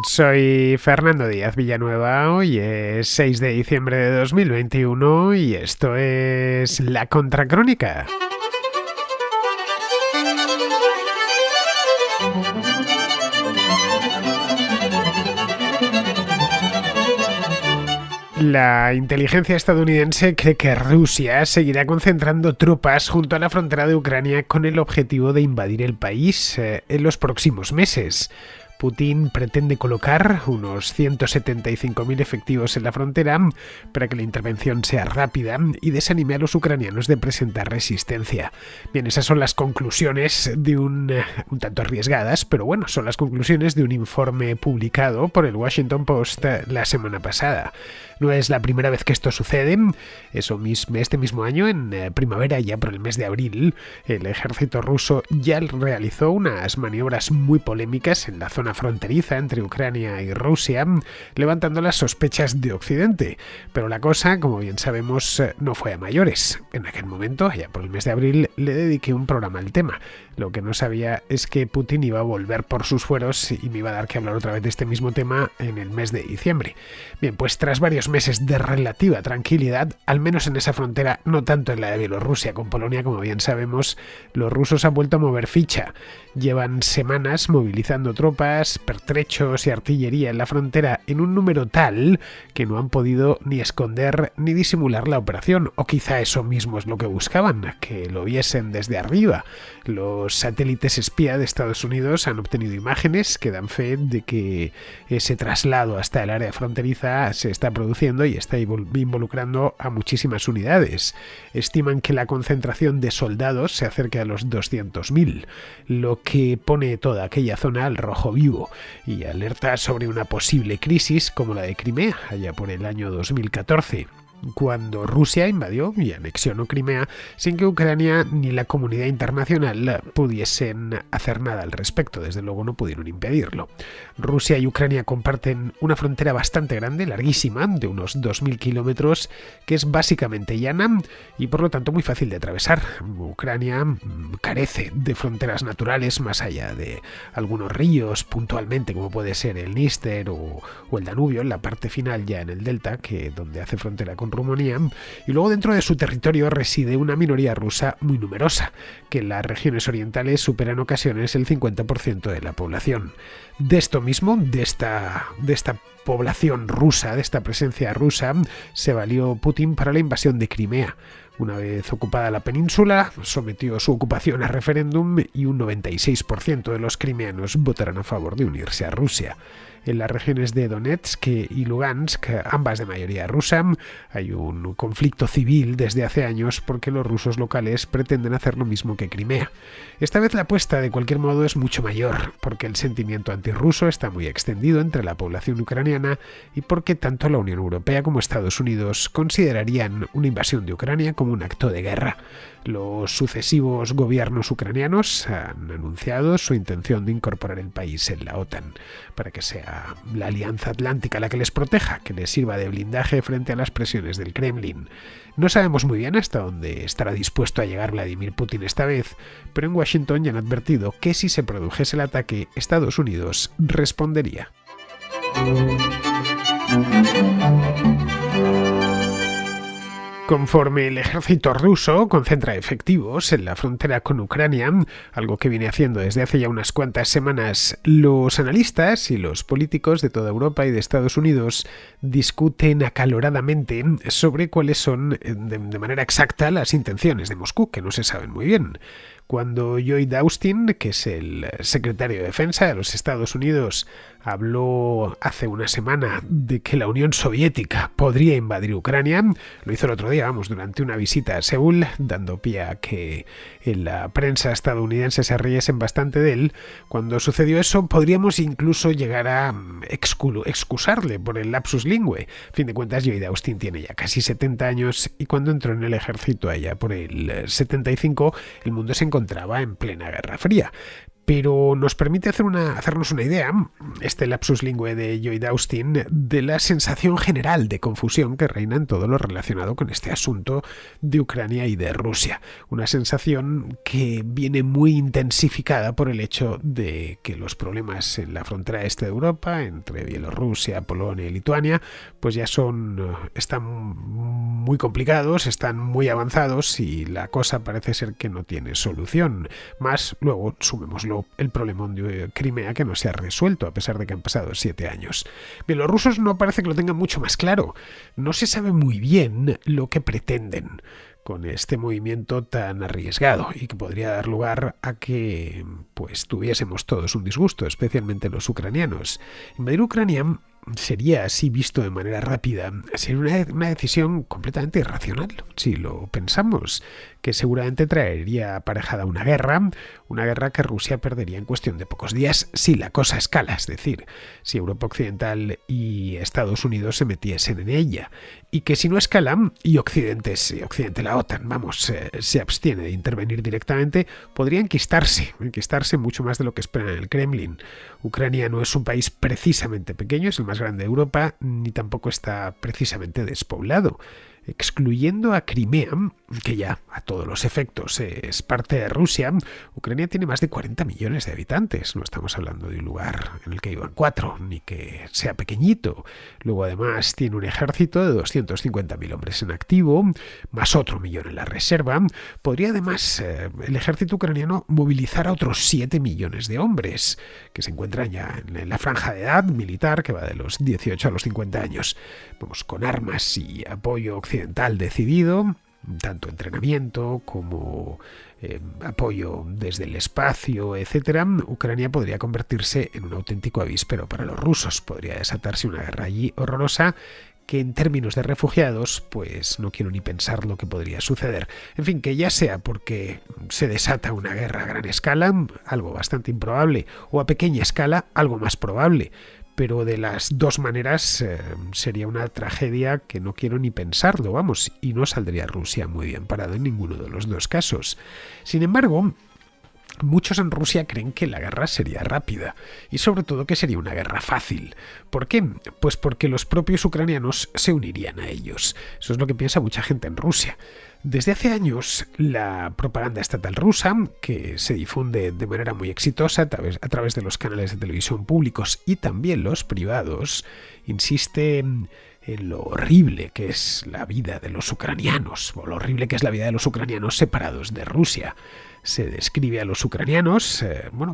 Soy Fernando Díaz Villanueva, hoy es 6 de diciembre de 2021 y esto es La Contracrónica. La inteligencia estadounidense cree que Rusia seguirá concentrando tropas junto a la frontera de Ucrania con el objetivo de invadir el país en los próximos meses. Putin pretende colocar unos 175.000 efectivos en la frontera para que la intervención sea rápida y desanime a los ucranianos de presentar resistencia. Bien, esas son las conclusiones de un tanto arriesgadas, pero bueno, son las conclusiones de un informe publicado por el Washington Post la semana pasada. No es la primera vez que esto sucede. Este mismo año, en primavera, ya por el mes de abril, el ejército ruso ya realizó unas maniobras muy polémicas en la zona fronteriza entre Ucrania y Rusia, levantando las sospechas de Occidente. Pero la cosa, como bien sabemos, no fue a mayores. En aquel momento, ya por el mes de abril, le dediqué un programa al tema. Lo que no sabía es que Putin iba a volver por sus fueros y me iba a dar que hablar otra vez de este mismo tema en el mes de diciembre. Bien, pues tras varios meses de relativa tranquilidad, al menos en esa frontera, no tanto en la de Bielorrusia con Polonia, como bien sabemos, los rusos han vuelto a mover ficha. Llevan semanas movilizando tropas, pertrechos y artillería en la frontera en un número tal que no han podido ni esconder ni disimular la operación, o quizá eso mismo es lo que buscaban, que lo viesen desde arriba. Los satélites espía de Estados Unidos han obtenido imágenes que dan fe de que ese traslado hasta el área fronteriza se está produciendo y está involucrando a muchísimas unidades. Estiman que la concentración de soldados se acerca a los 200.000, lo que pone toda aquella zona al rojo vivo y alerta sobre una posible crisis como la de Crimea, allá por el año 2014. Cuando Rusia invadió y anexionó Crimea sin que Ucrania ni la comunidad internacional pudiesen hacer nada al respecto. Desde luego no pudieron impedirlo. Rusia y Ucrania comparten una frontera bastante grande, larguísima, de unos 2.000 kilómetros, que es básicamente llana y por lo tanto muy fácil de atravesar. Ucrania carece de fronteras naturales más allá de algunos ríos puntualmente, como puede ser el Dniester o el Danubio, en la parte final ya en el delta, donde hace frontera con Rumanía, y luego dentro de su territorio reside una minoría rusa muy numerosa, que en las regiones orientales supera en ocasiones el 50% de la población. De esto mismo, de esta población rusa, de esta presencia rusa, se valió Putin para la invasión de Crimea. Una vez ocupada la península, sometió su ocupación a referéndum y un 96% de los crimeanos votaron a favor de unirse a Rusia. En las regiones de Donetsk y Lugansk, ambas de mayoría rusa, hay un conflicto civil desde hace años porque los rusos locales pretenden hacer lo mismo que Crimea. Esta vez la apuesta, de cualquier modo, es mucho mayor, porque el sentimiento antirruso está muy extendido entre la población ucraniana y porque tanto la Unión Europea como Estados Unidos considerarían una invasión de Ucrania como un acto de guerra. Los sucesivos gobiernos ucranianos han anunciado su intención de incorporar el país en la OTAN, para que sea la Alianza Atlántica la que les proteja, que les sirva de blindaje frente a las presiones del Kremlin. No sabemos muy bien hasta dónde estará dispuesto a llegar Vladimir Putin esta vez, pero en Washington ya han advertido que si se produjese el ataque, Estados Unidos respondería. Conforme el ejército ruso concentra efectivos en la frontera con Ucrania, algo que viene haciendo desde hace ya unas cuantas semanas, los analistas y los políticos de toda Europa y de Estados Unidos discuten acaloradamente sobre cuáles son de manera exacta las intenciones de Moscú, que no se saben muy bien. Cuando Lloyd Austin, que es el secretario de Defensa de los Estados Unidos, habló hace una semana de que la Unión Soviética podría invadir Ucrania, lo hizo el otro día, durante una visita a Seúl, dando pie a que en la prensa estadounidense se riesen bastante de él. Cuando sucedió eso, podríamos incluso llegar a excusarle por el lapsus lingüe. A fin de cuentas, Lloyd Austin tiene ya casi 70 años y cuando entró en el ejército allá por el 75, el mundo se encontraba en plena Guerra Fría. pero nos permite hacernos una idea, este lapsus lingüe de Lloyd Austin, de la sensación general de confusión que reina en todo lo relacionado con este asunto de Ucrania y de Rusia. Una sensación que viene muy intensificada por el hecho de que los problemas en la frontera este de Europa, entre Bielorrusia, Polonia y Lituania, pues ya están muy complicados, están muy avanzados y la cosa parece ser que no tiene solución. Más luego, sumémoslo, el problemón de Crimea que no se ha resuelto a pesar de que han pasado 7 años. Bien, los rusos no parece que lo tengan mucho más claro. No se sabe muy bien lo que pretenden con este movimiento tan arriesgado y que podría dar lugar a que pues tuviésemos todos un disgusto, especialmente los ucranianos. Invadir Ucrania sería así visto de manera rápida, sería una decisión completamente irracional, si lo pensamos, que seguramente traería aparejada una guerra que Rusia perdería en cuestión de pocos días si la cosa escala, es decir, si Europa Occidental y Estados Unidos se metiesen en ella, y que si no escala y Occidente, la OTAN, se abstiene de intervenir directamente, podría enquistarse mucho más de lo que esperan en el Kremlin. Ucrania no es un país precisamente pequeño, es el más grande de Europa, ni tampoco está precisamente despoblado. Excluyendo a Crimea, que ya a todos los efectos es parte de Rusia, Ucrania tiene más de 40 millones de habitantes. No estamos hablando de un lugar en el que iban 4, ni que sea pequeñito. Luego además tiene un ejército de 250.000 hombres en activo, más otro millón en la reserva. Podría además el ejército ucraniano movilizar a otros 7 millones de hombres, que se encuentran ya en la franja de edad militar que va de los 18 a los 50 años. Vamos, con armas y apoyo occidental decidido, tanto entrenamiento como apoyo desde el espacio, etcétera, Ucrania podría convertirse en un auténtico avíspero para los rusos. Podría desatarse una guerra allí horrorosa que en términos de refugiados, pues no quiero ni pensar lo que podría suceder. En fin, que ya sea porque se desata una guerra a gran escala, algo bastante improbable, o a pequeña escala, algo más probable, pero de las dos maneras sería una tragedia que no quiero ni pensarlo, y no saldría Rusia muy bien parado en ninguno de los dos casos. Sin embargo, muchos en Rusia creen que la guerra sería rápida y sobre todo que sería una guerra fácil. ¿Por qué? Pues porque los propios ucranianos se unirían a ellos. Eso es lo que piensa mucha gente en Rusia. Desde hace años, la propaganda estatal rusa, que se difunde de manera muy exitosa a través de los canales de televisión públicos y también los privados, insiste en lo horrible que es la vida de los ucranianos, o lo horrible que es la vida de los ucranianos separados de Rusia. Se describe a los ucranianos,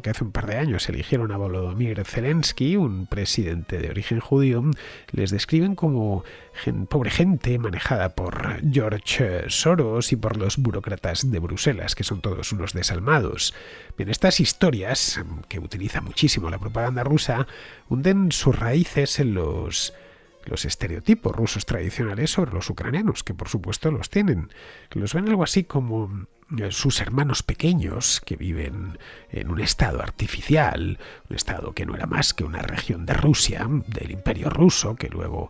que hace un par de años eligieron a Volodymyr Zelensky, un presidente de origen judío, les describen como pobre gente manejada por George Soros y por los burócratas de Bruselas, que son todos unos desalmados. Bien, estas historias, que utiliza muchísimo la propaganda rusa, hunden sus raíces en los estereotipos rusos tradicionales sobre los ucranianos, que por supuesto los tienen. Los ven algo así como sus hermanos pequeños que viven en un estado artificial, un estado que no era más que una región de Rusia, del Imperio Ruso, que luego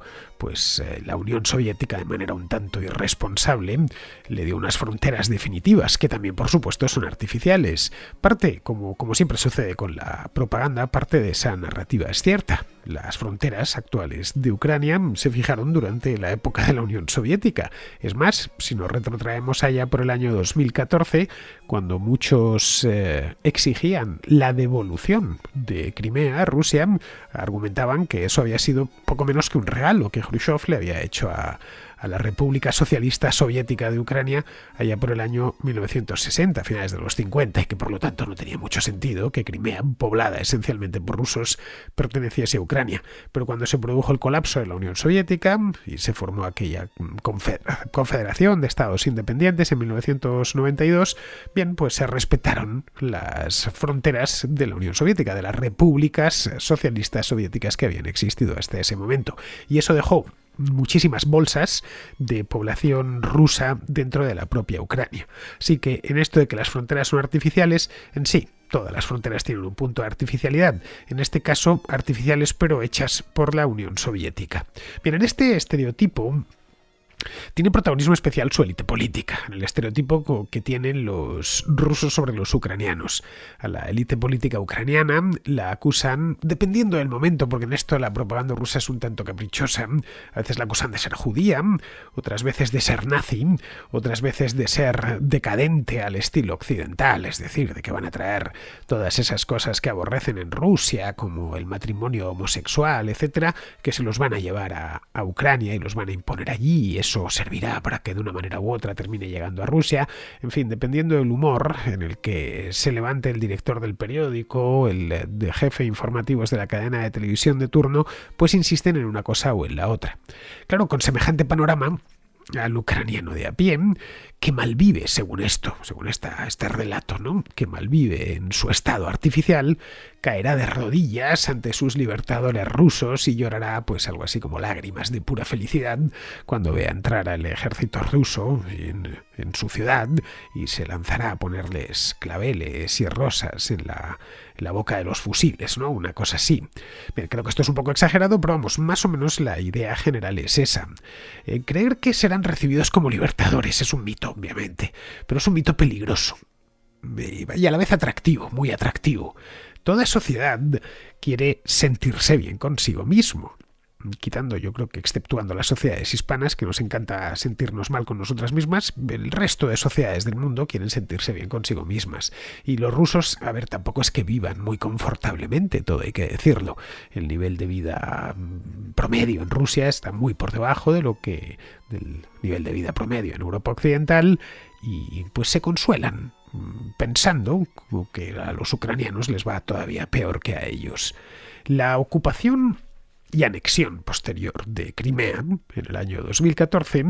la Unión Soviética, de manera un tanto irresponsable, le dio unas fronteras definitivas que también por supuesto son artificiales. Parte, como siempre sucede con la propaganda, parte de esa narrativa es cierta. Las fronteras actuales de Ucrania se fijaron durante la época de la Unión Soviética. Es más, si nos retrotraemos allá por el año 2014, cuando muchos exigían la devolución de Crimea a Rusia, argumentaban que eso había sido poco menos que un regalo que Khrushchev le había hecho a la República Socialista Soviética de Ucrania allá por el año 1960, a finales de los 50, y que por lo tanto no tenía mucho sentido que Crimea, poblada esencialmente por rusos, perteneciese a Ucrania. Pero cuando se produjo el colapso de la Unión Soviética y se formó aquella confederación de estados independientes en 1992, bien, pues se respetaron las fronteras de la Unión Soviética, de las repúblicas socialistas soviéticas que habían existido hasta ese momento. Y eso dejó muchísimas bolsas de población rusa dentro de la propia Ucrania. Así que en esto de que las fronteras son artificiales, en sí, todas las fronteras tienen un punto de artificialidad, en este caso artificiales pero hechas por la Unión Soviética. Bien, en este estereotipo Tiene protagonismo especial su élite política, el estereotipo que tienen los rusos sobre los ucranianos. A la élite política ucraniana la acusan, dependiendo del momento, porque en esto la propaganda rusa es un tanto caprichosa, a veces la acusan de ser judía, otras veces de ser nazi, otras veces de ser decadente al estilo occidental, es decir, de que van a traer todas esas cosas que aborrecen en Rusia, como el matrimonio homosexual, etcétera, que se los van a llevar a Ucrania y los van a imponer allí, y eso servirá para que de una manera u otra termine llegando a Rusia. En fin, dependiendo del humor en el que se levante el director del periódico, el de jefe de informativos de la cadena de televisión de turno, pues insisten en una cosa o en la otra. Claro, con semejante panorama, al ucraniano de a pie, que malvive, según esto, según este relato, ¿no? Que malvive en su estado artificial, caerá de rodillas ante sus libertadores rusos y llorará, pues algo así como lágrimas de pura felicidad cuando vea entrar al ejército ruso en su ciudad y se lanzará a ponerles claveles y rosas en la boca de los fusiles, ¿no? Una cosa así. Bien, creo que esto es un poco exagerado, pero vamos, más o menos la idea general es esa. Creer que serán recibidos como libertadores es un mito, obviamente, pero es un mito peligroso y a la vez atractivo, muy atractivo. Toda sociedad quiere sentirse bien consigo mismo. Quitando, yo creo que exceptuando las sociedades hispanas, que nos encanta sentirnos mal con nosotras mismas, el resto de sociedades del mundo quieren sentirse bien consigo mismas. Y los rusos, a ver, tampoco es que vivan muy confortablemente, todo hay que decirlo. El nivel de vida promedio en Rusia está muy por debajo del nivel de vida promedio en Europa Occidental, y pues se consuelan pensando que a los ucranianos les va todavía peor que a ellos. La ocupación y anexión posterior de Crimea, en el año 2014,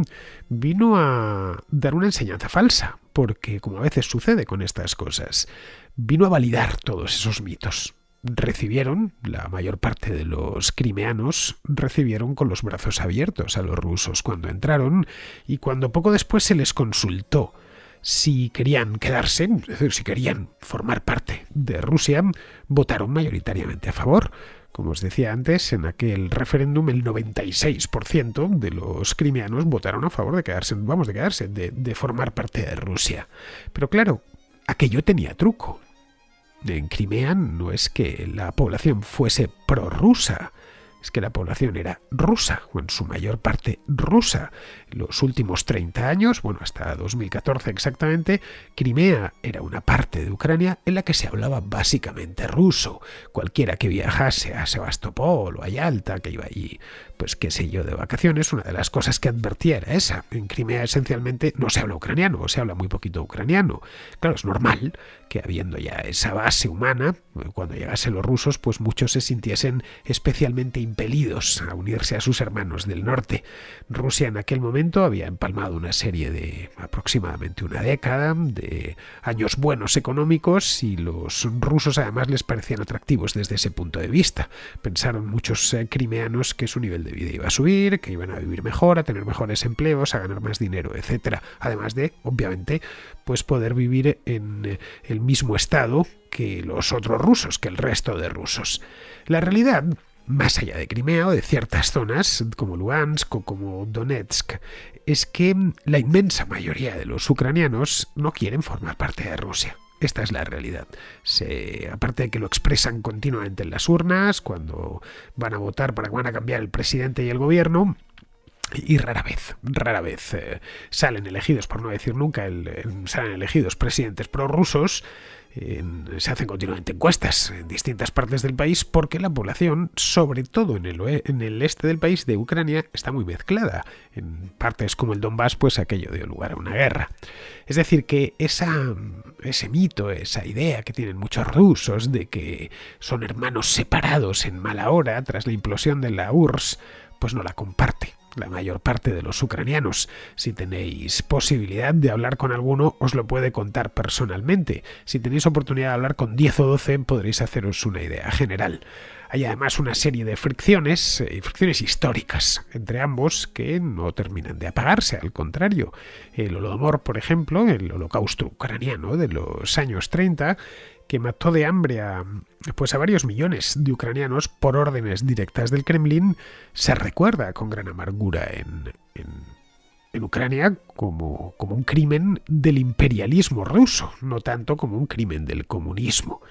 vino a dar una enseñanza falsa, porque, como a veces sucede con estas cosas, vino a validar todos esos mitos. La mayor parte de los crimeanos recibieron con los brazos abiertos a los rusos cuando entraron, y cuando poco después se les consultó si querían quedarse, es decir, si querían formar parte de Rusia, votaron mayoritariamente a favor. Como os decía antes, en aquel referéndum el 96% de los crimeanos votaron a favor de quedarse, de formar parte de Rusia. Pero claro, aquello tenía truco. En Crimea no es que la población fuese prorrusa, es que la población era rusa, o en su mayor parte rusa. Los últimos 30 años, bueno, hasta 2014 exactamente, Crimea era una parte de Ucrania en la que se hablaba básicamente ruso. Cualquiera que viajase a Sebastopol o a Yalta, que iba allí, pues qué sé yo, de vacaciones, una de las cosas que advertía era esa. En Crimea esencialmente no se habla ucraniano, o se habla muy poquito ucraniano. Claro, es normal que habiendo ya esa base humana, cuando llegasen los rusos, pues muchos se sintiesen especialmente impelidos a unirse a sus hermanos del norte. Rusia en aquel momento había empalmado una serie de aproximadamente una década de años buenos económicos, y los rusos además les parecían atractivos desde ese punto de vista. Pensaron muchos crimeanos que su nivel de vida iba a subir, que iban a vivir mejor, a tener mejores empleos, a ganar más dinero, etcétera. Además de, obviamente, pues poder vivir en el mismo estado que los otros rusos, que el resto de rusos. La realidad, más allá de Crimea o de ciertas zonas como Luhansk o como Donetsk, es que la inmensa mayoría de los ucranianos no quieren formar parte de Rusia. Esta es la realidad. Aparte de que lo expresan continuamente en las urnas, cuando van a votar para que van a cambiar el presidente y el gobierno, y rara vez salen elegidos, por no decir nunca, salen elegidos presidentes prorrusos. Se hacen continuamente encuestas en distintas partes del país, porque la población, sobre todo en el este del país, de Ucrania, está muy mezclada. En partes como el Donbass, pues aquello dio lugar a una guerra. Es decir, que ese mito, esa idea que tienen muchos rusos de que son hermanos separados en mala hora tras la implosión de la URSS, pues no la comparte la mayor parte de los ucranianos. Si tenéis posibilidad de hablar con alguno, os lo puede contar personalmente. Si tenéis oportunidad de hablar con 10 o 12, podréis haceros una idea general. Hay además una serie de fricciones históricas entre ambos que no terminan de apagarse, al contrario. El Holodomor, por ejemplo, el holocausto ucraniano de los años 30, que mató de hambre a varios millones de ucranianos por órdenes directas del Kremlin, se recuerda con gran amargura en Ucrania como un crimen del imperialismo ruso, no tanto como un crimen del comunismo.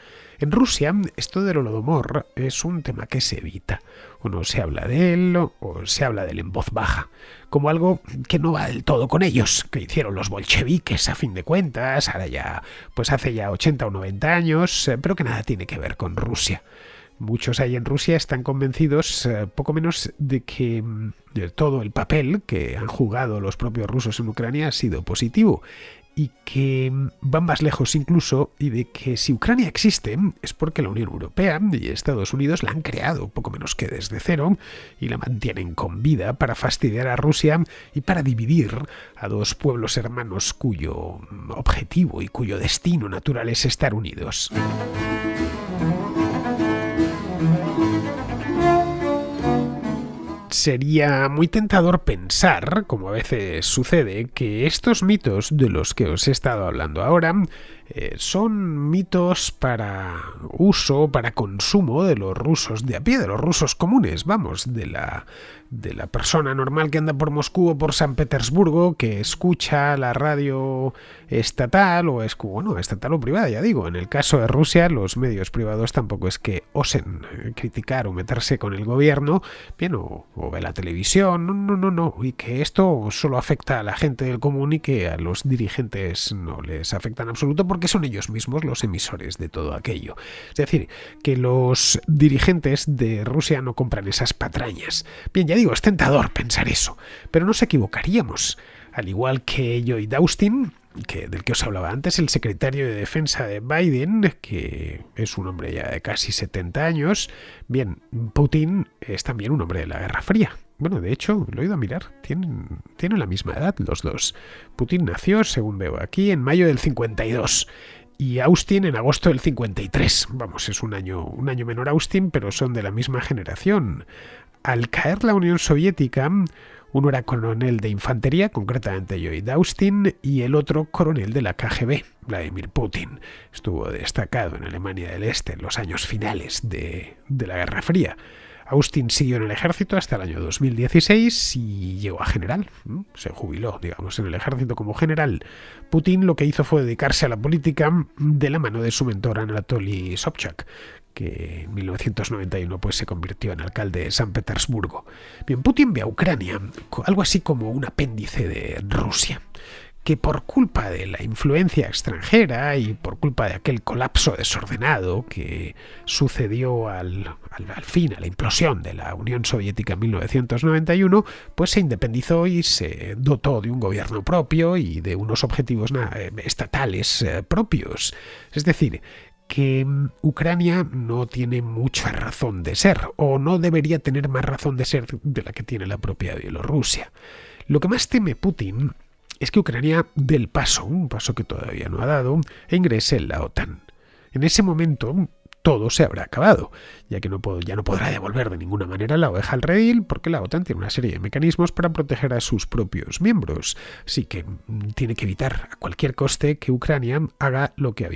En Rusia, esto del Holodomor es un tema que se evita. O no se habla de él, o se habla de él en voz baja, como algo que no va del todo con ellos, que hicieron los bolcheviques a fin de cuentas, ahora ya, pues hace ya 80 o 90 años, pero que nada tiene que ver con Rusia. Muchos ahí en Rusia están convencidos poco menos de que todo el papel que han jugado los propios rusos en Ucrania ha sido positivo y que van más lejos incluso, y de que si Ucrania existe es porque la Unión Europea y Estados Unidos la han creado poco menos que desde cero y la mantienen con vida para fastidiar a Rusia y para dividir a dos pueblos hermanos cuyo objetivo y cuyo destino natural es estar unidos. Sería muy tentador pensar, como a veces sucede, que estos mitos de los que os he estado hablando ahora son mitos para uso, para consumo de los rusos de a pie, de los rusos comunes, vamos, de la persona normal que anda por Moscú o por San Petersburgo, que escucha la radio estatal estatal o privada, ya digo. En el caso de Rusia, los medios privados tampoco es que osen criticar o meterse con el gobierno, bien, o ve la televisión, no, y que esto solo afecta a la gente del común y que a los dirigentes no les afecta en absoluto porque son ellos mismos los emisores de todo aquello. Es decir, que los dirigentes de Rusia no compran esas patrañas. Bien, ya digo, es tentador pensar eso, pero nos equivocaríamos. Al igual que Lloyd Austin, del que os hablaba antes, el secretario de Defensa de Biden, que es un hombre ya de casi 70 años, bien, Putin es también un hombre de la Guerra Fría. Bueno, de hecho, lo he ido a mirar, tienen la misma edad los dos. Putin nació, según veo aquí, en mayo del 52 y Austin en agosto del 53. Vamos, es un año menor Austin, pero son de la misma generación. Al caer la Unión Soviética, uno era coronel de infantería, concretamente Lloyd Austin, y el otro coronel de la KGB, Vladimir Putin. Estuvo destacado en Alemania del Este en los años finales de la Guerra Fría. Austin siguió en el ejército hasta el año 2016 y llegó a general. Se jubiló, digamos, en el ejército como general. Putin lo que hizo fue dedicarse a la política de la mano de su mentor Anatoly Sobchak, que en 1991 pues, se convirtió en alcalde de San Petersburgo. Bien, Putin ve a Ucrania algo así como un apéndice de Rusia, que por culpa de la influencia extranjera y por culpa de aquel colapso desordenado que sucedió al fin, a la implosión de la Unión Soviética en 1991, pues se independizó y se dotó de un gobierno propio y de unos objetivos estatales propios. Es decir, que Ucrania no tiene mucha razón de ser, o no debería tener más razón de ser de la que tiene la propia Bielorrusia. Lo que más teme Putin es que Ucrania dé el paso, un paso que todavía no ha dado, e ingrese en la OTAN. En ese momento todo se habrá acabado, ya que ya no podrá devolver de ninguna manera la oveja al redil, porque la OTAN tiene una serie de mecanismos para proteger a sus propios miembros. Así que tiene que evitar a cualquier coste que Ucrania haga lo que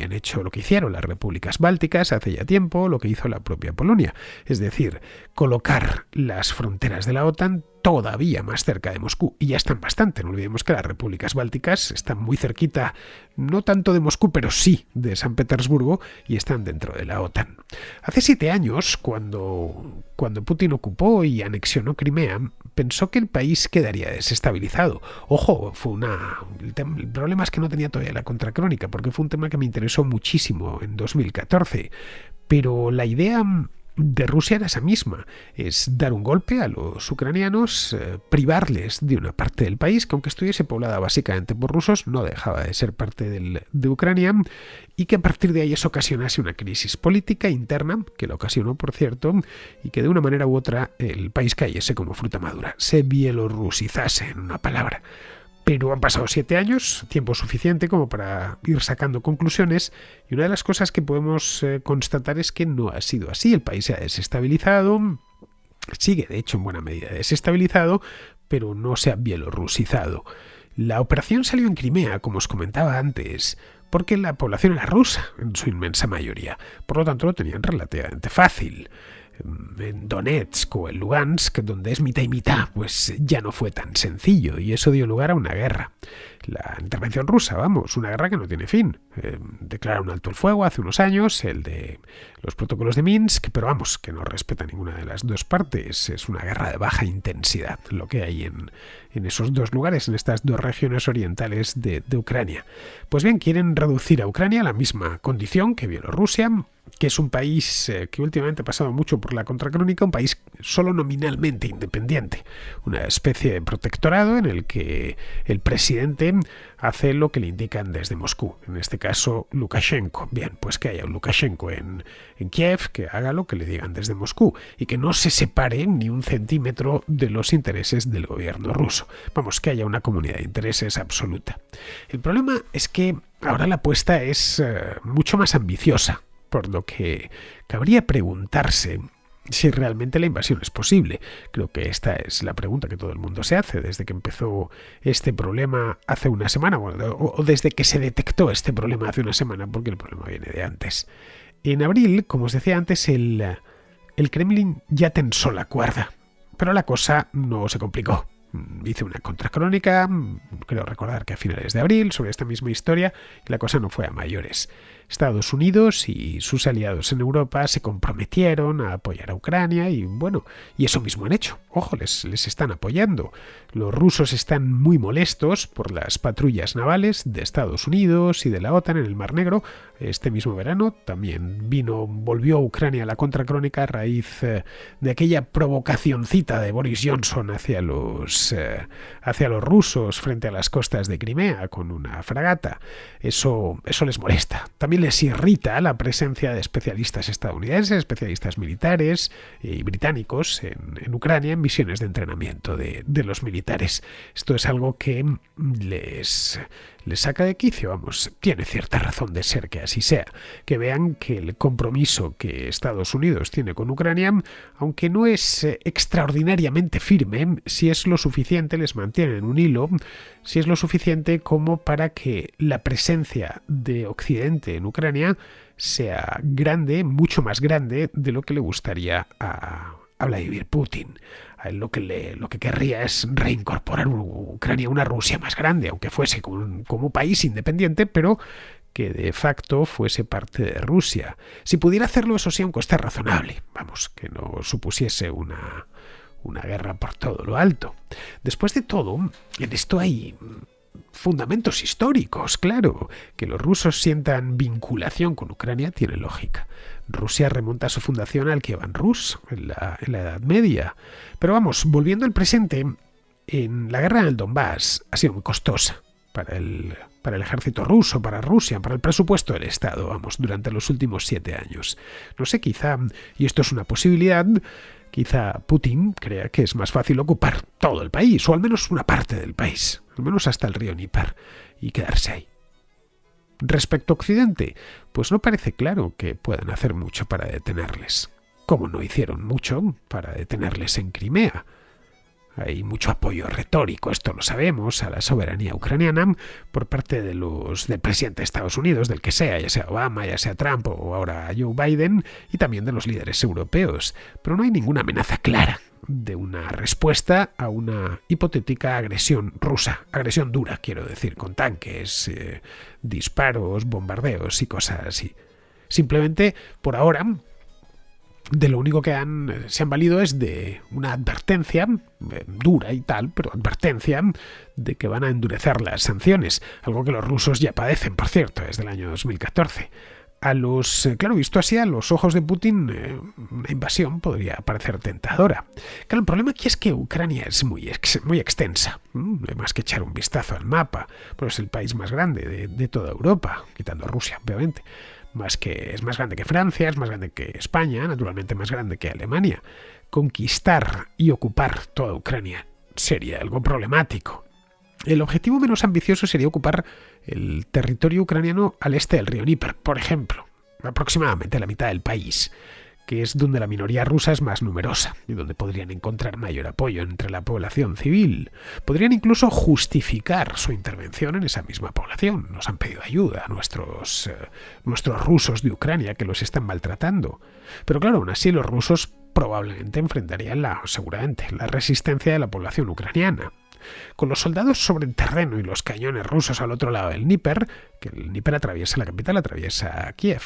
hicieron las repúblicas bálticas hace ya tiempo, lo que hizo la propia Polonia. Es decir, colocar las fronteras de la OTAN todavía más cerca de Moscú, y ya están bastante. No olvidemos que las repúblicas bálticas están muy cerquita, no tanto de Moscú, pero sí de San Petersburgo, y están dentro de la OTAN. Hace 7 años, cuando Putin ocupó y anexionó Crimea, pensó que el país quedaría desestabilizado. Ojo, el problema es que no tenía todavía la contracrónica, porque fue un tema que me interesó muchísimo en 2014, pero la idea de Rusia era esa misma, es dar un golpe a los ucranianos, privarles de una parte del país que aunque estuviese poblada básicamente por rusos, no dejaba de ser parte de Ucrania, y que a partir de ahí eso ocasionase una crisis política interna, que la ocasionó por cierto, y que de una manera u otra el país cayese como fruta madura, se bielorrusizase en una palabra. Pero han pasado 7 años, tiempo suficiente como para ir sacando conclusiones, y una de las cosas que podemos constatar es que no ha sido así. El país se ha desestabilizado, sigue de hecho en buena medida desestabilizado, pero no se ha bielorrusizado. La operación salió en Crimea, como os comentaba antes, porque la población era rusa en su inmensa mayoría, por lo tanto lo tenían relativamente fácil. en Donetsk o en Lugansk, donde es mitad y mitad, pues ya no fue tan sencillo y eso dio lugar a una guerra. La intervención rusa, una guerra que no tiene fin. Declara un alto el fuego hace unos años, el de los protocolos de Minsk, pero que no respeta ninguna de las dos partes. Es una guerra de baja intensidad, lo que hay en esos dos lugares, en estas dos regiones orientales de Ucrania. Pues bien, quieren reducir a Ucrania a la misma condición que Bielorrusia, que es un país que últimamente ha pasado mucho por la contracrónica, un país solo nominalmente independiente, una especie de protectorado en el que el presidente hace lo que le indican desde Moscú, en este caso Lukashenko. Bien, pues que haya un Lukashenko en Kiev, que haga lo que le digan desde Moscú y que no se separe ni un centímetro de los intereses del gobierno ruso. Que haya una comunidad de intereses absoluta. El problema es que ahora la apuesta es mucho más ambiciosa, por lo que cabría preguntarse si realmente la invasión es posible. Creo que esta es la pregunta que todo el mundo se hace desde que empezó este problema hace una semana, o desde que se detectó este problema hace una semana, porque el problema viene de antes. En abril, como os decía antes, el Kremlin ya tensó la cuerda, pero la cosa no se complicó. Hice una contracrónica, creo recordar que a finales de abril, sobre esta misma historia, y la cosa no fue a mayores. Estados Unidos y sus aliados en Europa se comprometieron a apoyar a Ucrania y eso mismo han hecho. Les están apoyando. Los rusos están muy molestos por las patrullas navales de Estados Unidos y de la OTAN en el Mar Negro. Este mismo verano también volvió a Ucrania a la contracrónica a raíz de aquella provocacioncita de Boris Johnson hacia los rusos frente a las costas de Crimea con una fragata. Eso les molesta. También les irrita la presencia de especialistas estadounidenses, especialistas militares y británicos en Ucrania en misiones de entrenamiento de los militares. Esto es algo que les saca de quicio, tiene cierta razón de ser que así sea, que vean que el compromiso que Estados Unidos tiene con Ucrania, aunque no es extraordinariamente firme, si es lo suficiente, les mantiene en un hilo, si es lo suficiente como para que la presencia de Occidente en Ucrania sea grande, mucho más grande de lo que le gustaría a Vladimir Putin. A él lo que querría es reincorporar Ucrania a una Rusia más grande, aunque fuese como país independiente, pero que de facto fuese parte de Rusia. Si pudiera hacerlo, eso sí, a un coste razonable. Que no supusiese una guerra por todo lo alto. Después de todo, en esto hay fundamentos históricos, claro. Que los rusos sientan vinculación con Ucrania tiene lógica. Rusia remonta su fundación al Kievan Rus en la Edad Media. Pero volviendo al presente, en la guerra del Donbass ha sido muy costosa para el ejército ruso, para Rusia, para el presupuesto del Estado, durante los últimos 7 años. No sé, quizá, y esto es una posibilidad, quizá Putin crea que es más fácil ocupar todo el país, o al menos una parte del país, al menos hasta el río Dnieper, y quedarse ahí. Respecto a Occidente, pues no parece claro que puedan hacer mucho para detenerles, como no hicieron mucho para detenerles en Crimea. Hay mucho apoyo retórico, esto lo sabemos, a la soberanía ucraniana por parte del presidente de Estados Unidos, del que sea, ya sea Obama, ya sea Trump o ahora Joe Biden, y también de los líderes europeos. Pero no hay ninguna amenaza clara de una respuesta a una hipotética agresión rusa, agresión dura, quiero decir, con tanques, disparos, bombardeos y cosas así. Simplemente, por ahora, de lo único que se han valido es de una advertencia, dura y tal, pero advertencia de que van a endurecer las sanciones, algo que los rusos ya padecen, por cierto, desde el año 2014. Claro, visto así, a los ojos de Putin, una invasión podría parecer tentadora. Claro, el problema aquí es que Ucrania es muy extensa. No hay más que echar un vistazo al mapa, pero es el país más grande de toda Europa, quitando a Rusia, obviamente. Es más grande que Francia, es más grande que España, naturalmente más grande que Alemania. Conquistar y ocupar toda Ucrania sería algo problemático. El objetivo menos ambicioso sería ocupar el territorio ucraniano al este del río Dnieper, por ejemplo, aproximadamente la mitad del país, que es donde la minoría rusa es más numerosa y donde podrían encontrar mayor apoyo entre la población civil. Podrían incluso justificar su intervención en esa misma población. Nos han pedido ayuda a nuestros rusos de Ucrania, que los están maltratando. Pero claro, aún así los rusos probablemente enfrentarían seguramente la resistencia de la población ucraniana. Con los soldados sobre el terreno y los cañones rusos al otro lado del Dnieper, que el Dnieper atraviesa la capital, atraviesa Kiev,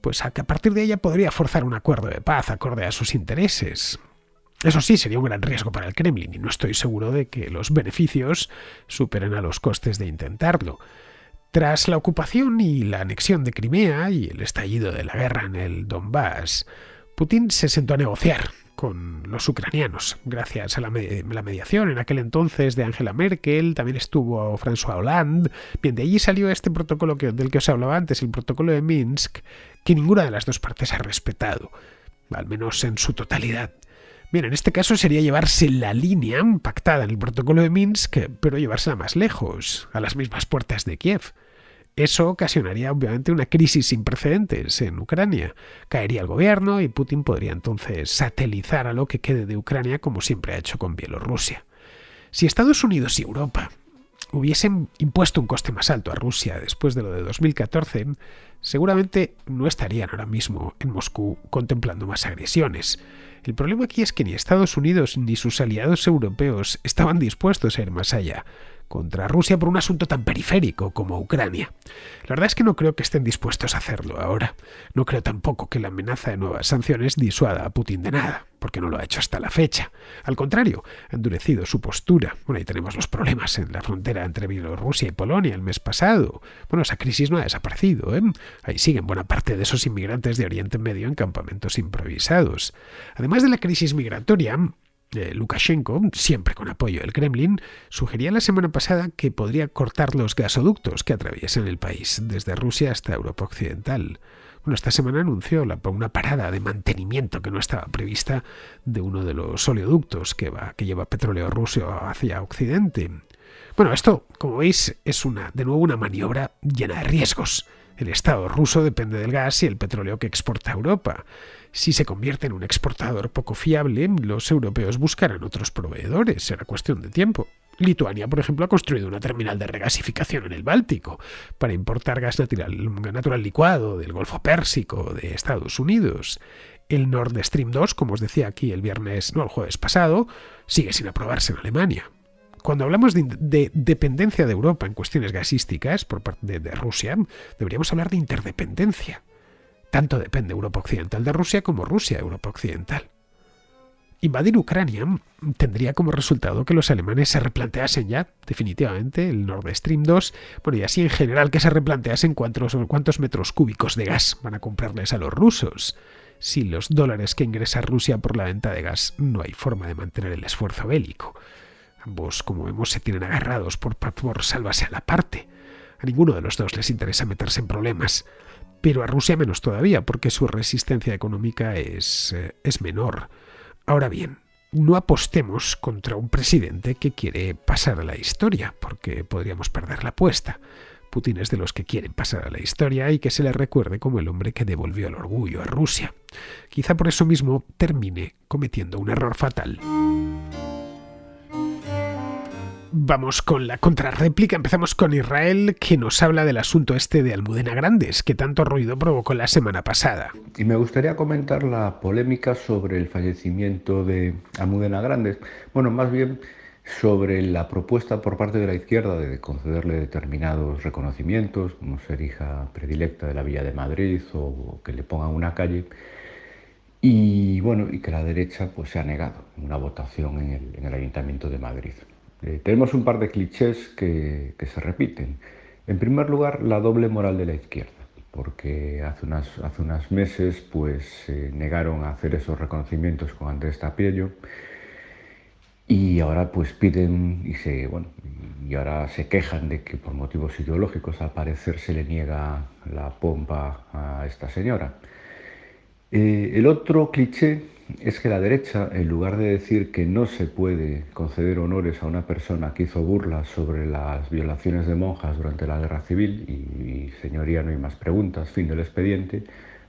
pues a partir de ella podría forzar un acuerdo de paz acorde a sus intereses. Eso sí, sería un gran riesgo para el Kremlin y no estoy seguro de que los beneficios superen a los costes de intentarlo. Tras la ocupación y la anexión de Crimea y el estallido de la guerra en el Donbass, Putin se sentó a negociar con los ucranianos, gracias a la mediación en aquel entonces de Angela Merkel, también estuvo François Hollande. Bien, de allí salió este protocolo del que os hablaba antes, el protocolo de Minsk, que ninguna de las dos partes ha respetado, al menos en su totalidad. Bien, en este caso sería llevarse la línea pactada en el protocolo de Minsk, pero llevársela más lejos, a las mismas puertas de Kiev. Eso ocasionaría obviamente una crisis sin precedentes en Ucrania. Caería el gobierno y Putin podría entonces satelizar a lo que quede de Ucrania como siempre ha hecho con Bielorrusia. Si Estados Unidos y Europa hubiesen impuesto un coste más alto a Rusia después de lo de 2014, seguramente no estarían ahora mismo en Moscú contemplando más agresiones. El problema aquí es que ni Estados Unidos ni sus aliados europeos estaban dispuestos a ir más allá contra Rusia por un asunto tan periférico como Ucrania. La verdad es que no creo que estén dispuestos a hacerlo ahora. No creo tampoco que la amenaza de nuevas sanciones disuada a Putin de nada, porque no lo ha hecho hasta la fecha. Al contrario, ha endurecido su postura. Bueno, ahí tenemos los problemas en la frontera entre Bielorrusia y Polonia el mes pasado. Bueno, esa crisis no ha desaparecido, ¿eh? Ahí siguen buena parte de esos inmigrantes de Oriente Medio en campamentos improvisados. Además de la crisis migratoria, Lukashenko, siempre con apoyo del Kremlin, sugería la semana pasada que podría cortar los gasoductos que atraviesan el país, desde Rusia hasta Europa Occidental. Bueno, esta semana anunció una parada de mantenimiento que no estaba prevista de uno de los oleoductos que lleva petróleo ruso hacia Occidente. Bueno, esto, como veis, es de nuevo una maniobra llena de riesgos. El Estado ruso depende del gas y el petróleo que exporta a Europa. Si se convierte en un exportador poco fiable, los europeos buscarán otros proveedores. Será cuestión de tiempo. Lituania, por ejemplo, ha construido una terminal de regasificación en el Báltico para importar gas natural licuado del Golfo Pérsico de Estados Unidos. El Nord Stream 2, como os decía aquí el jueves pasado, sigue sin aprobarse en Alemania. Cuando hablamos de dependencia de Europa en cuestiones gasísticas por parte de Rusia, deberíamos hablar de interdependencia. Tanto depende Europa Occidental de Rusia como Rusia de Europa Occidental. Invadir Ucrania tendría como resultado que los alemanes se replanteasen ya definitivamente el Nord Stream 2, y así en general que se replanteasen cuántos metros cúbicos de gas van a comprarles a los rusos. Sin los dólares que ingresa Rusia por la venta de gas, no hay forma de mantener el esfuerzo bélico. Ambos, como vemos, se tienen agarrados por salvarse a la parte. A ninguno de los dos les interesa meterse en problemas, pero a Rusia menos todavía, porque su resistencia económica es menor. Ahora bien, no apostemos contra un presidente que quiere pasar a la historia, porque podríamos perder la apuesta. Putin es de los que quieren pasar a la historia y que se le recuerde como el hombre que devolvió el orgullo a Rusia. Quizá por eso mismo termine cometiendo un error fatal. Vamos con la contrarréplica. Empezamos con Israel, que nos habla del asunto este de Almudena Grandes, que tanto ruido provocó la semana pasada. Y me gustaría comentar la polémica sobre el fallecimiento de Almudena Grandes. Bueno, más bien sobre la propuesta por parte de la izquierda de concederle determinados reconocimientos, como ser hija predilecta de la Villa de Madrid o que le pongan una calle. Y bueno, y que la derecha pues se ha negado una votación en el Ayuntamiento de Madrid. Tenemos un par de clichés que se repiten. En primer lugar, la doble moral de la izquierda, porque hace unos meses pues negaron a hacer esos reconocimientos con Andrés Tapiello y ahora pues piden y ahora se quejan de que por motivos ideológicos al parecer se le niega la pompa a esta señora. El otro cliché es que la derecha, en lugar de decir que no se puede conceder honores a una persona que hizo burlas sobre las violaciones de monjas durante la Guerra Civil y señoría, no hay más preguntas, fin del expediente,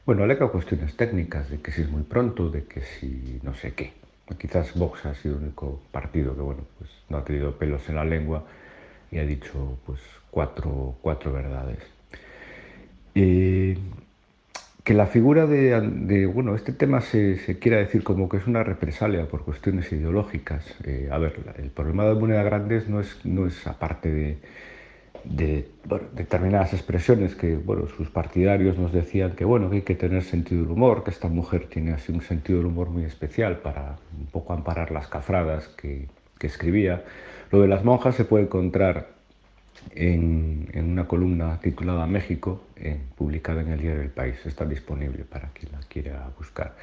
bueno, alega cuestiones técnicas de que si es muy pronto, de que si no sé qué. Quizás Vox ha sido el único partido que pues no ha tenido pelos en la lengua y ha dicho pues cuatro verdades. que la figura bueno, este tema se quiera decir como que es una represalia por cuestiones ideológicas. A ver, el problema de Moneda Grandes no es aparte bueno, determinadas expresiones que, bueno, sus partidarios nos decían que, bueno, que hay que tener sentido del humor, que esta mujer tiene así un sentido del humor muy especial para un poco amparar las cafradas que escribía. Lo de las monjas se puede encontrar en una columna titulada México, publicada en el diario El País. Está disponible para quien la quiera buscar.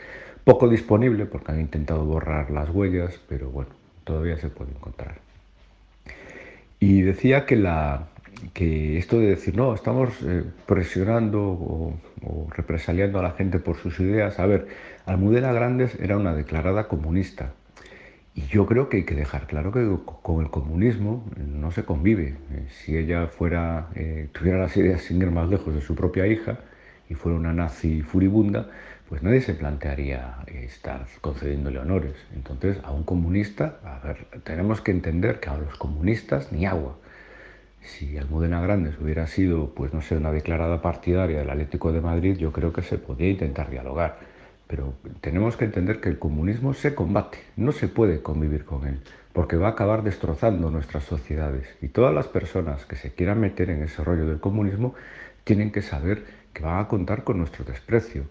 Poco disponible porque han intentado borrar las huellas, pero bueno, todavía se puede encontrar. Y decía que esto de decir, no, estamos presionando o represaliando a la gente por sus ideas. A ver, Almudena Grandes era una declarada comunista. Y yo creo que hay que dejar claro que con el comunismo no se convive. Si ella tuviera las ideas sin ir más lejos de su propia hija y fuera una nazi furibunda, pues nadie se plantearía estar concediéndole honores. Entonces, a un comunista, a ver, tenemos que entender que a los comunistas ni agua. Si Almudena Grandes hubiera sido, pues no sé, una declarada partidaria del Atlético de Madrid, yo creo que se podía intentar dialogar. Pero tenemos que entender que el comunismo se combate, no se puede convivir con él, porque va a acabar destrozando nuestras sociedades. Y todas las personas que se quieran meter en ese rollo del comunismo tienen que saber que van a contar con nuestro desprecio.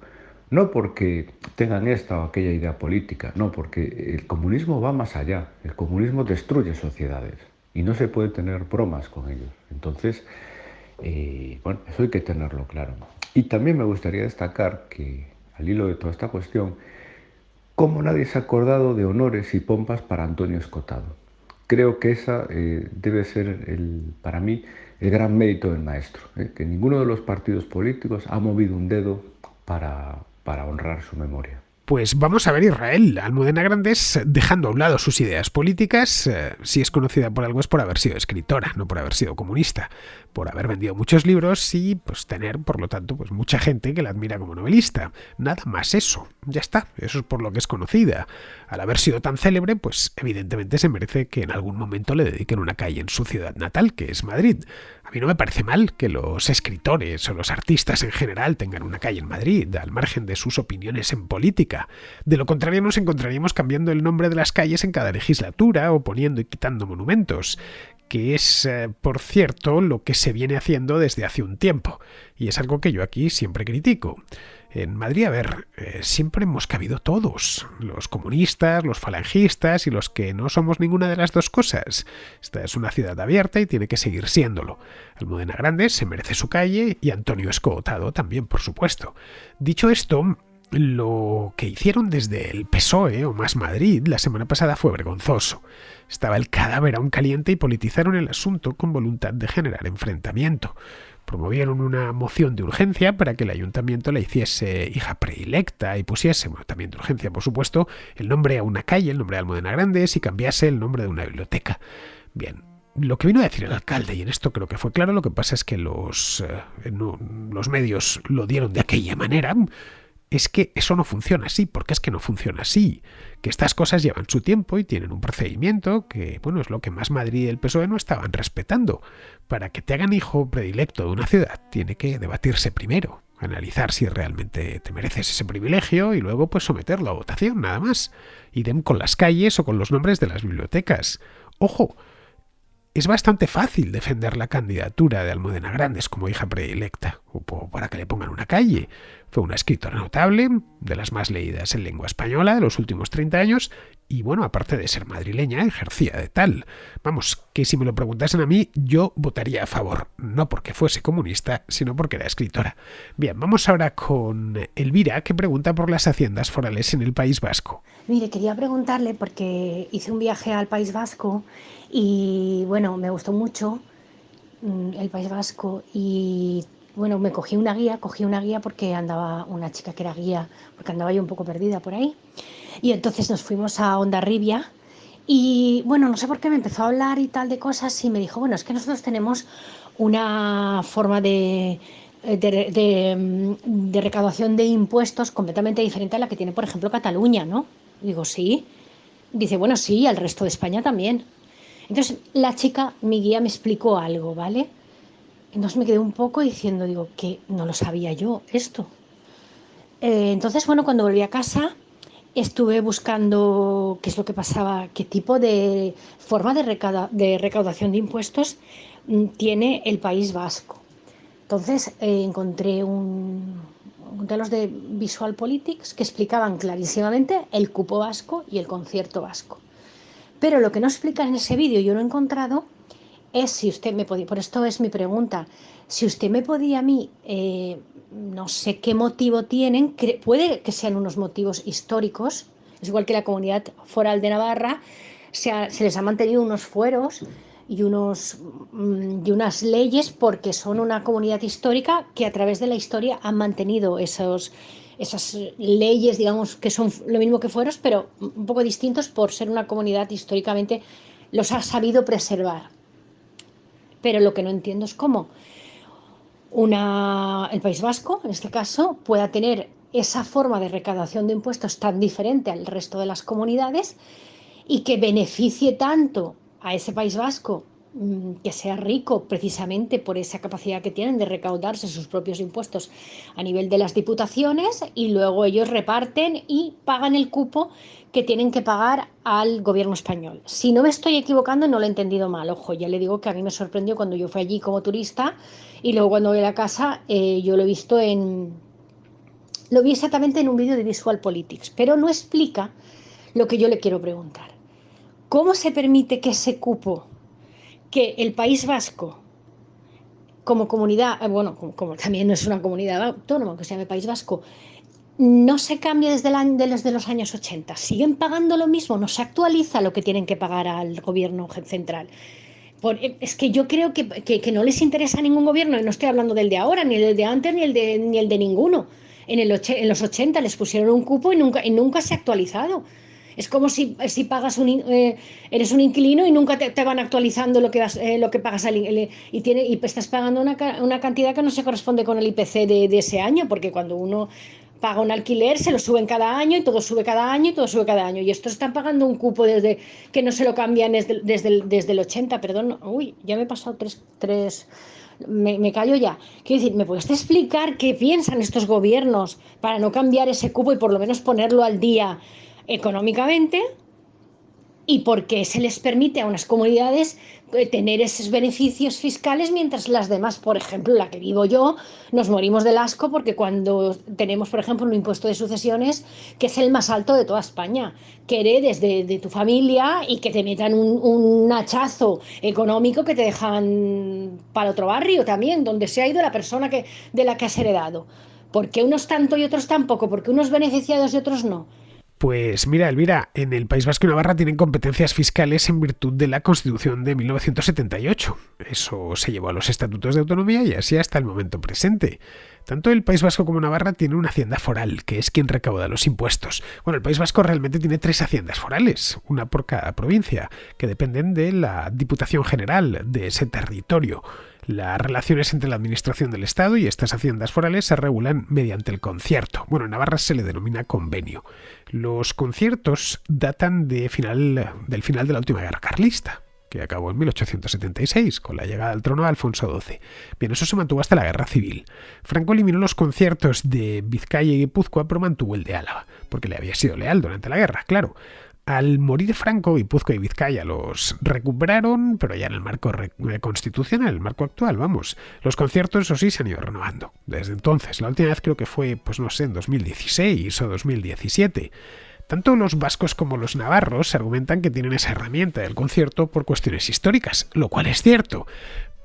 No porque tengan esta o aquella idea política, no, porque el comunismo va más allá. El comunismo destruye sociedades y no se puede tener bromas con ellos. Entonces, bueno, eso hay que tenerlo claro. Y también me gustaría destacar que, al hilo de toda esta cuestión, cómo nadie se ha acordado de honores y pompas para Antonio Escotado. Creo que esa debe ser, para mí, el gran mérito del maestro, que ninguno de los partidos políticos ha movido un dedo para honrar su memoria. Pues vamos a ver Israel. Almudena Grandes, dejando a un lado sus ideas políticas, si es conocida por algo es por haber sido escritora, no por haber sido comunista, por haber vendido muchos libros y pues tener, por lo tanto, pues mucha gente que la admira como novelista. Nada más eso. Ya está. Eso es por lo que es conocida. Al haber sido tan célebre, pues evidentemente se merece que en algún momento le dediquen una calle en su ciudad natal, que es Madrid. A mí no me parece mal que los escritores o los artistas en general tengan una calle en Madrid, al margen de sus opiniones en política. De lo contrario nos encontraríamos cambiando el nombre de las calles en cada legislatura o poniendo y quitando monumentos, que es, por cierto, lo que se viene haciendo desde hace un tiempo, y es algo que yo aquí siempre critico. En Madrid, a ver, siempre hemos cabido todos, los comunistas, los falangistas y los que no somos ninguna de las dos cosas. Esta es una ciudad abierta y tiene que seguir siéndolo. Almudena Grandes se merece su calle y Antonio Escotado también, por supuesto. Dicho esto, lo que hicieron desde el PSOE o Más Madrid la semana pasada fue vergonzoso. Estaba el cadáver aún caliente y politizaron el asunto con voluntad de generar enfrentamiento. Promovieron una moción de urgencia para que el ayuntamiento la hiciese hija predilecta y pusiese, bueno, también de urgencia por supuesto, el nombre a una calle, el nombre de Almudena Grandes y cambiase el nombre de una biblioteca. Bien, lo que vino a decir el alcalde, y en esto creo que fue claro, lo que pasa es que los medios lo dieron de aquella manera, es que eso no funciona así, porque es que no funciona así, que estas cosas llevan su tiempo y tienen un procedimiento que, bueno, es lo que Más Madrid y el PSOE no estaban respetando. Para que te hagan hijo predilecto de una ciudad, tiene que debatirse primero, analizar si realmente te mereces ese privilegio y luego pues someterlo a votación, nada más. Idem con las calles o con los nombres de las bibliotecas. Ojo, es bastante fácil defender la candidatura de Almudena Grandes como hija predilecta, o para que le pongan una calle. Fue una escritora notable, de las más leídas en lengua española de los últimos 30 años, y bueno, aparte de ser madrileña, ejercía de tal. Vamos, que si me lo preguntasen a mí, yo votaría a favor, no porque fuese comunista, sino porque era escritora. Bien, vamos ahora con Elvira, que pregunta por las haciendas forales en el País Vasco. Mire, quería preguntarle porque hice un viaje al País Vasco y bueno, me gustó mucho el País Vasco y bueno, me cogí una guía porque andaba una chica que era guía, porque andaba yo un poco perdida por ahí. Y entonces nos fuimos a Hondarribia y bueno, no sé por qué me empezó a hablar y tal de cosas y me dijo, bueno, es que nosotros tenemos una forma de recaudación de impuestos completamente diferente a la que tiene, por ejemplo, Cataluña, ¿no? Digo, sí. Dice, bueno, sí, al resto de España también. Entonces la chica, mi guía, me explicó algo, ¿vale? Entonces me quedé un poco diciendo, digo, que no lo sabía yo esto. Entonces, bueno, cuando volví a casa estuve buscando qué es lo que pasaba, qué tipo de forma de recaudación de impuestos tiene el País Vasco. Entonces encontré los de Visual Politics que explicaban clarísimamente el cupo vasco y el concierto vasco. Pero lo que no explican en ese vídeo, yo lo he encontrado, es si usted me podía, por esto es mi pregunta, si usted me podía a mí, no sé qué motivo tienen, puede que sean unos motivos históricos, es igual que la comunidad foral de Navarra, se les ha mantenido unos fueros y unas leyes porque son una comunidad histórica que a través de la historia han mantenido esas leyes, digamos, que son lo mismo que fueros, pero un poco distintos por ser una comunidad históricamente, los ha sabido preservar. Pero lo que no entiendo es cómo el País Vasco, en este caso, pueda tener esa forma de recaudación de impuestos tan diferente al resto de las comunidades y que beneficie tanto a ese País Vasco, que sea rico precisamente por esa capacidad que tienen de recaudarse sus propios impuestos a nivel de las diputaciones, y luego ellos reparten y pagan el cupo que tienen que pagar al gobierno español. Si no me estoy equivocando, no lo he entendido mal. Ojo, ya le digo que a mí me sorprendió cuando yo fui allí como turista, y luego cuando voy a la casa yo lo vi exactamente en un vídeo de Visual Politics, pero no explica lo que yo le quiero preguntar. ¿Cómo se permite que ese cupo, que el País Vasco, como comunidad, bueno, como también no es una comunidad autónoma, que se llame País Vasco, no se cambia desde los años 80? ¿Siguen pagando lo mismo? ¿No se actualiza lo que tienen que pagar al gobierno central? Es que yo creo que no les interesa a ningún gobierno, y no estoy hablando del de ahora, ni del de antes, ni el de ninguno. En los 80 les pusieron un cupo y nunca se ha actualizado. Es como si pagas eres un inquilino y nunca te van actualizando lo que pagas y estás pagando una cantidad que no se corresponde con el IPC de ese año, porque cuando uno paga un alquiler se lo suben cada año y todo sube cada año y todo sube cada año. Y estos están pagando un cupo desde que no se lo cambian desde el 80, perdón. Uy, ya me he pasado tres. Me callo ya. Quiero decir, ¿me puedes explicar qué piensan estos gobiernos para no cambiar ese cupo y por lo menos ponerlo al día económicamente? ¿Y por qué se les permite a unas comunidades tener esos beneficios fiscales mientras las demás, por ejemplo, la que vivo yo, nos morimos del asco porque cuando tenemos, por ejemplo, un impuesto de sucesiones que es el más alto de toda España, que heredes de tu familia y que te metan un hachazo económico que te dejan para otro barrio también, donde se ha ido la persona de la que has heredado? ¿Por qué unos tanto y otros tampoco? ¿Por qué unos beneficiados y otros no? Pues mira, Elvira, en el País Vasco y Navarra tienen competencias fiscales en virtud de la Constitución de 1978. Eso se llevó a los estatutos de autonomía y así hasta el momento presente. Tanto el País Vasco como Navarra tienen una hacienda foral, que es quien recauda los impuestos. Bueno, el País Vasco realmente tiene 3 haciendas forales, una por cada provincia, que dependen de la Diputación General de ese territorio. Las relaciones entre la administración del Estado y estas haciendas forales se regulan mediante el concierto. Bueno, en Navarra se le denomina convenio. Los conciertos datan del final de la última guerra carlista, que acabó en 1876, con la llegada al trono de Alfonso XII. Bien, eso se mantuvo hasta la Guerra Civil. Franco eliminó los conciertos de Vizcaya y Guipúzcoa, pero mantuvo el de Álava, porque le había sido leal durante la guerra, claro. Al morir Franco, Guipúzcoa y Vizcaya los recuperaron, pero ya en el marco constitucional, el marco actual, vamos. Los conciertos, eso sí, se han ido renovando. Desde entonces, la última vez creo que fue, pues no sé, en 2016 o 2017. Tanto los vascos como los navarros argumentan que tienen esa herramienta del concierto por cuestiones históricas, lo cual es cierto.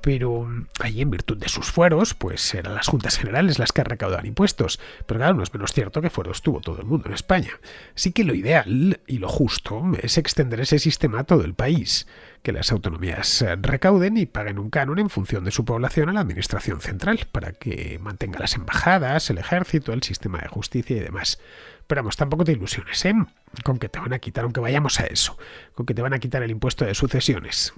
Pero allí, en virtud de sus fueros, pues eran las juntas generales las que recaudaban impuestos. Pero claro, no es menos cierto que fueros tuvo todo el mundo en España. Así que lo ideal y lo justo es extender ese sistema a todo el país, que las autonomías recauden y paguen un canon en función de su población a la administración central, para que mantenga las embajadas, el ejército, el sistema de justicia y demás. Pero vamos, tampoco te ilusiones, ¿eh? con que te van a quitar, aunque vayamos a eso, con que te van a quitar el impuesto de sucesiones.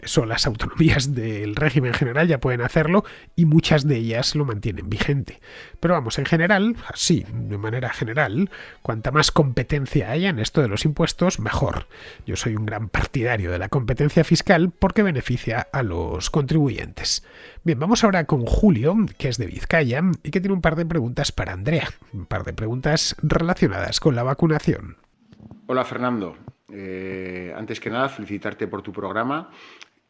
Eso las autonomías del régimen general ya pueden hacerlo y muchas de ellas lo mantienen vigente. Pero vamos, en general, así, de manera general, cuanta más competencia haya en esto de los impuestos, mejor. Yo soy un gran partidario de la competencia fiscal porque beneficia a los contribuyentes. Bien, vamos ahora con Julio, que es de Vizcaya y que tiene un par de preguntas para Andrea, un par de preguntas relacionadas con la vacunación. Hola Fernando, antes que nada felicitarte por tu programa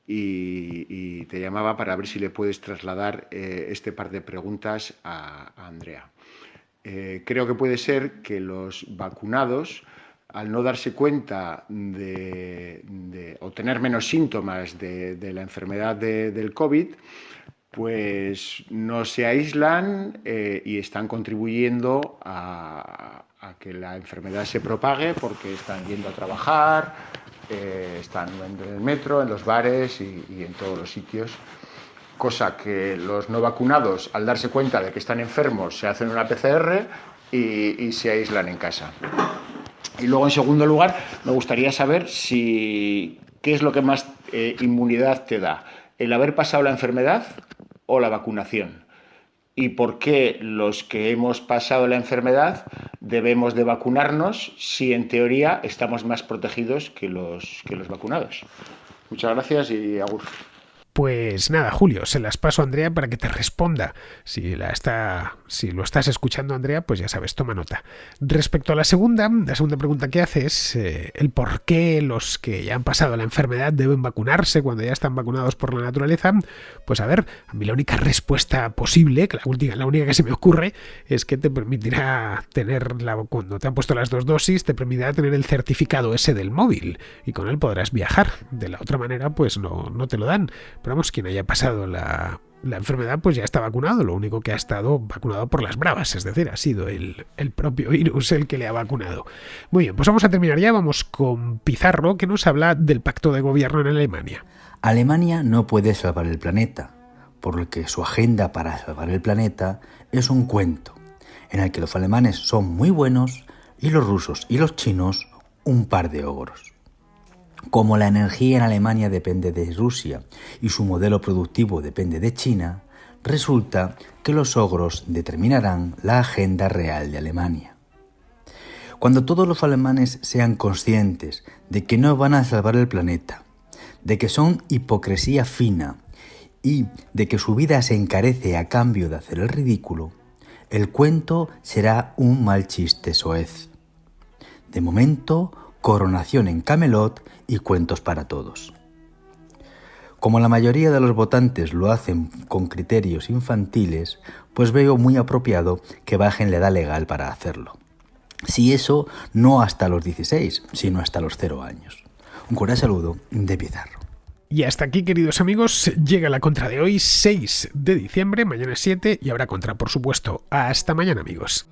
y te llamaba para ver si le puedes trasladar este par de preguntas a Andrea. Creo que puede ser que los vacunados, al no darse cuenta o tener menos síntomas de la enfermedad del COVID, pues no se aíslan y están contribuyendo a que la enfermedad se propague porque están yendo a trabajar, están en el metro, en los bares y en todos los sitios. Cosa que los no vacunados, al darse cuenta de que están enfermos, se hacen una PCR y se aíslan en casa. Y luego, en segundo lugar, me gustaría saber qué es lo que más inmunidad te da, el haber pasado la enfermedad o la vacunación. Y por qué los que hemos pasado la enfermedad debemos de vacunarnos si en teoría estamos más protegidos que los vacunados. Muchas gracias y agur. Pues nada, Julio, se las paso a Andrea para que te responda. Si lo estás escuchando, Andrea, pues ya sabes, toma nota. Respecto a la segunda pregunta que haces, el por qué los que ya han pasado la enfermedad deben vacunarse cuando ya están vacunados por la naturaleza, pues a ver, a mí la única respuesta posible, que la única que se me ocurre, es que te permitirá cuando te han puesto las 2 dosis, te permitirá tener el certificado ese del móvil y con él podrás viajar. De la otra manera, pues no te lo dan. Pero vamos, quien haya pasado la enfermedad pues ya está vacunado, lo único que ha estado vacunado por las bravas, es decir, ha sido el propio virus el que le ha vacunado. Muy bien, pues vamos a terminar ya, vamos con Pizarro, que nos habla del pacto de gobierno en Alemania. Alemania no puede salvar el planeta, por lo que su agenda para salvar el planeta es un cuento, en el que los alemanes son muy buenos y los rusos y los chinos un par de ogros. Como la energía en Alemania depende de Rusia y su modelo productivo depende de China, resulta que los ogros determinarán la agenda real de Alemania. Cuando todos los alemanes sean conscientes de que no van a salvar el planeta, de que son hipocresía fina y de que su vida se encarece a cambio de hacer el ridículo, el cuento será un mal chiste soez. De momento, coronación en Camelot y cuentos para todos. Como la mayoría de los votantes lo hacen con criterios infantiles, pues veo muy apropiado que bajen la edad legal para hacerlo. Si eso, no hasta los 16, sino hasta los 0 años. Un cordial saludo de Pizarro. Y hasta aquí, queridos amigos, llega la contra de hoy, 6 de diciembre, mañana es 7 y habrá contra, por supuesto. Hasta mañana, amigos.